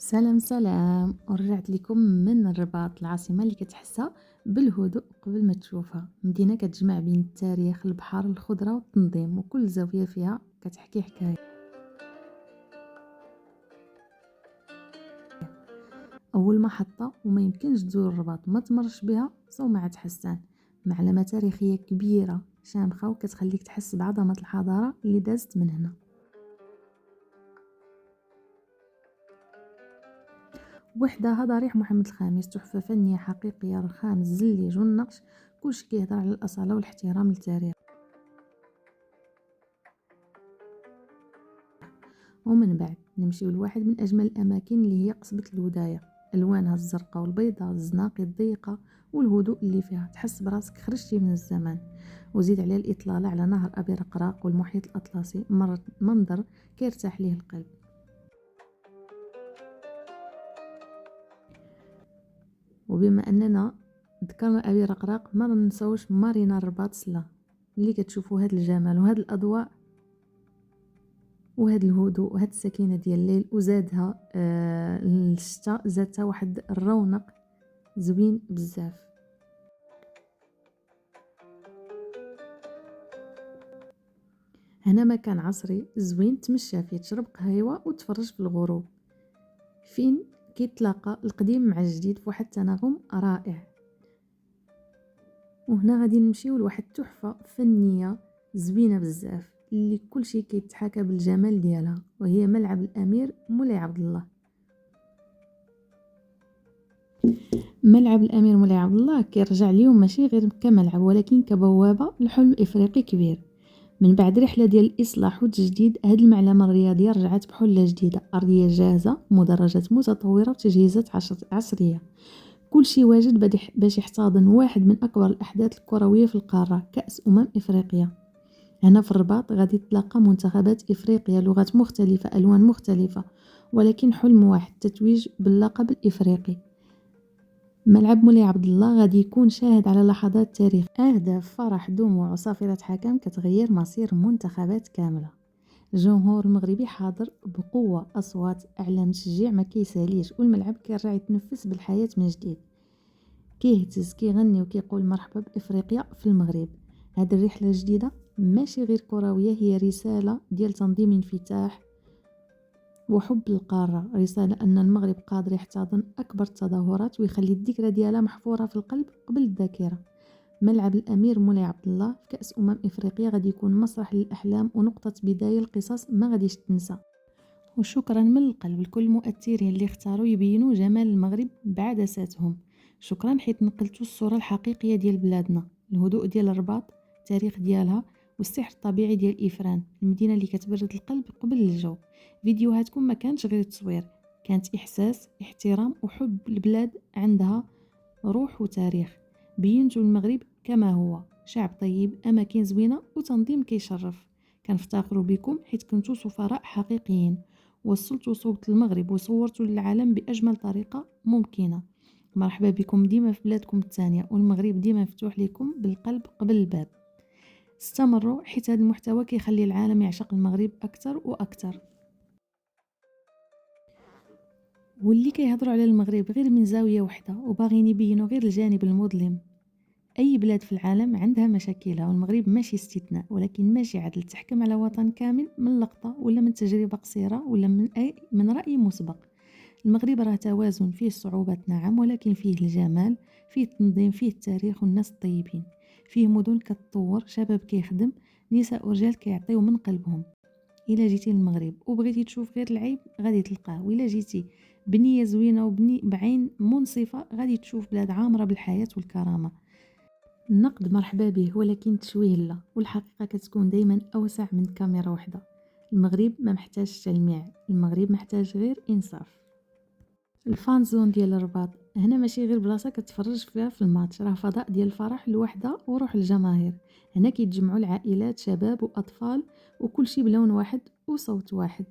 سلام سلام، ورجعت لكم من الرباط، العاصمة اللي كتحسها بالهدوء قبل ما تشوفها. مدينة كتجمع بين التاريخ، البحر، الخضرة والتنظيم، وكل زاوية فيها كتحكي حكاية. أول محطة وما يمكنش تزور الرباط ما تمرش بها صومعة حسان، معلمة تاريخية كبيرة شامخة وكتخليك تحس بعظمة الحضارة اللي دازت من هنا. وحدها ضريح محمد الخامس، تحفة فنية حقيقية، رخام الزليج والنقش، كلشي كيهضر على الأصالة والاحترام للتاريخ. ومن بعد نمشيو لواحد من أجمل الأماكن اللي هي قصبة الوداية، ألوانها الزرقاء والبيضاء، الزناقي الضيقة والهدوء اللي فيها، تحس براسك خرجتي من الزمان. وزيد على الإطلالة على نهر أبي رقراق والمحيط الأطلسي، منظر كيرتاح ليه القلب. وبما أننا ذكرنا أبي رقراق ما ننساوش مارينا الرباط سلا، اللي كتشوفوا هاد الجمال وهاد الأضواء وهاد الهدوء وهاد السكينه ديال الليل، وزادها الشتاء زادتها واحد الرونق زوين بزاف. هنا مكان عصري زوين تمشى فيه، تشرب قهيوه وتفرج في الغروب، فين كيتلاقى القديم مع الجديد في واحد التناغم رائع. وهنا غادي نمشيو لواحد تحفه فنيه زوينه بزاف اللي كلشي كيتحاكى بالجمال ديالها، وهي ملعب الامير مولاي عبد الله. ملعب الامير مولاي عبد الله كيرجع اليوم ماشي غير كملعب، ولكن كبوابه لحلم افريقي كبير. من بعد رحله ديال الاصلاح والتجديد، هاد المعلمه الرياضيه رجعت بحله جديده، ارضيه جاهزه، مدرجات متطوره وتجهيزات عصريه، كلشي واجد باش يحتضن واحد من اكبر الاحداث الكرويه في القاره، كاس افريقيا. هنا في الرباط غادي تلاقى منتخبات افريقيا، لغات مختلفه، الوان مختلفه، ولكن حلم واحد، تتويج باللقب الافريقي. ملعب مولاي عبد الله غادي يكون شاهد على لحظات تاريخ، أهداف، فرح، دموع وصافرة حكم كتغير مصير منتخبات كاملة. الجمهور المغربي حاضر بقوة، أصوات، أعلام تشجيع ما كيساليش، والملعب كيرجع يتنفس بالحياة من جديد، كيهتز، كيغني وكيقول مرحبا بإفريقيا في المغرب. هذه الرحلة الجديدة ماشي غير كروية، هي رسالة ديال تنظيم، انفتاح وحب القارة، رسالة أن المغرب قادر يحتضن أكبر التظاهرات ويخلي الذكرى ديالها محفورة في القلب قبل الذاكرة. ملعب الأمير مولاي عبد الله في كأس إفريقيا غادي يكون مسرح للأحلام ونقطة بداية القصص ما غاديش تنسى. وشكرا من القلب لكل المؤثرين اللي اختاروا يبينوا جمال المغرب بعدساتهم. شكرا حيت نقلتوا الصورة الحقيقية ديال بلادنا، الهدوء ديال الرباط، التاريخ ديالها، والسحر الطبيعي ديال إفران، المدينة اللي كتبرد القلب قبل الجو. فيديوهاتكم ما كانتش غير تصوير، كانت إحساس، احترام وحب البلاد، عندها روح وتاريخ. بينتوا المغرب كما هو، شعب طيب، أماكن زوينة وتنظيم كيشرف. كنفتخروا بكم حيت كنتوا سفراء حقيقيين، وصلتوا صوت المغرب وصورتوا للعالم بأجمل طريقة ممكنة. مرحبا بكم ديما في بلادكم الثانية، والمغرب ديما مفتوح لكم بالقلب قبل الباب. استمروا حيت هذا المحتوى كيخلي العالم يعشق المغرب أكثر وأكثر. واللي كيهضروا على المغرب غير من زاوية واحدة وباغيين يبينوا غير الجانب المظلم. أي بلاد في العالم عندها مشاكلها، والمغرب ماشي استثناء، ولكن ماشي عدل تحكم على وطن كامل من لقطة ولا من تجربة قصيرة ولا من رأي مسبق. المغرب راه توازن، فيه الصعوبات نعم، ولكن فيه الجمال، فيه التنظيم، فيه التاريخ والناس الطيبين، فيه مدن كتطور، شباب كيخدم، نساء ورجال كيعطيو من قلبهم. إلا جيتي للمغرب وبغيتي تشوف غير العيب غادي تلقاه، وإلا جيتي بنية زوينة بعين منصفة غادي تشوف بلاد عامرة بالحياة والكرامة. النقد مرحبا به، ولكن التشويه لا، والحقيقة كتكون دايما أوسع من كاميرا واحدة. المغرب ما محتاج تلميع، المغرب محتاج غير إنصاف. الفان زون ديال الرباط هنا ماشي غير بلاصه كتفرج فيها في الماتش، راه فضاء ديال الفرح، الوحده وروح الجماهير. هنا كيتجمعوا العائلات، شباب واطفال، وكل شيء بلون واحد وصوت واحد.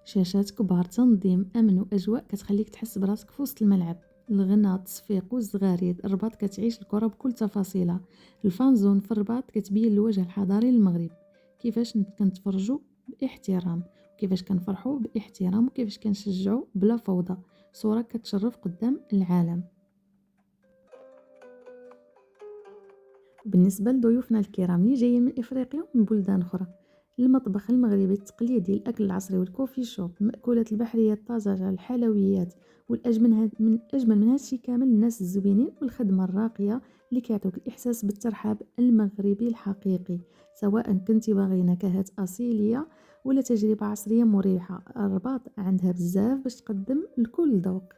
شاشات كبار، تنظيم، امن واجواء كتخليك تحس براسك في وسط الملعب. الغناء، التصفيق والزغاريد، الرباط كتعيش الكره بكل تفاصيلها. الفان زون في الرباط كتبين الوجه الحضاري للمغرب، كيفاش كنتفرجوا باحترام، كيفاش كنفرحوا باحترام وكيفاش كنشجعوا بلا فوضى، صورة كتشرف قدام العالم. بالنسبة لضيوفنا الكرام اللي جايين من إفريقيا ومن بلدان أخرى، المطبخ المغربي التقليدي، الأكل العصري والكوفي شوب، المأكولات البحرية الطازجة، الحلويات، والأجمل من أجمل من هادشي كامل الناس الزوينين والخدمة الراقية اللي كيعطوك الإحساس بالترحاب المغربي الحقيقي. سواء كنتي باغي نكهات أصيلية ولا تجربة عصرية مريحة، الرباط عندها بزاف باش تقدم لكل ذوق.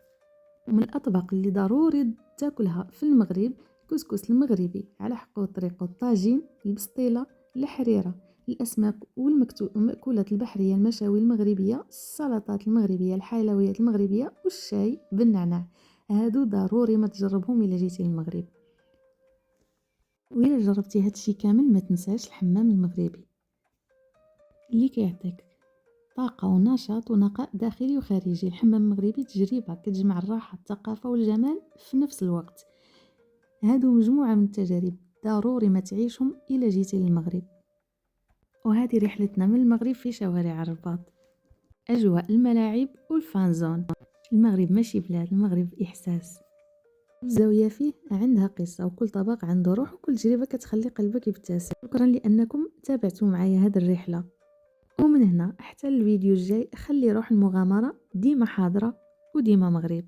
ومن الأطباق اللي ضروري تاكلها في المغرب، الكسكس المغربي على حقه وطريقه، الطاجين، البسطيلة، الحريرة، الأسماك والمأكولات البحرية، المشاوي المغربية، السلطات المغربية، الحلويات المغربية، والشاي بالنعناع. هادو ضروري ما تجربهم إلا جيتي للمغرب. وإلا جربتي هادشي كامل ما تنساش الحمام المغربي اللي كيعطيك طاقة ونشاط ونقاء داخلي وخارجي. الحمام المغربي تجربة كتجمع الراحة، الثقافة والجمال في نفس الوقت. هادو مجموعة من التجارب ضروري ما تعيشهم إلا جيتي للمغرب. وهذه رحلتنا من المغرب في شوارع الرباط، أجواء الملاعب والفانزون. المغرب ماشي بلاد، المغرب إحساس. كل زاوية فيه عندها قصة، وكل طبق عنده روح، وكل تجربة كتخلي قلبك يبتسم. شكرا لأنكم تابعتوا معايا هذه الرحلة، ومن هنا حتى الفيديو الجاي خلي روح المغامرة ديما حاضرة وديما مغرب.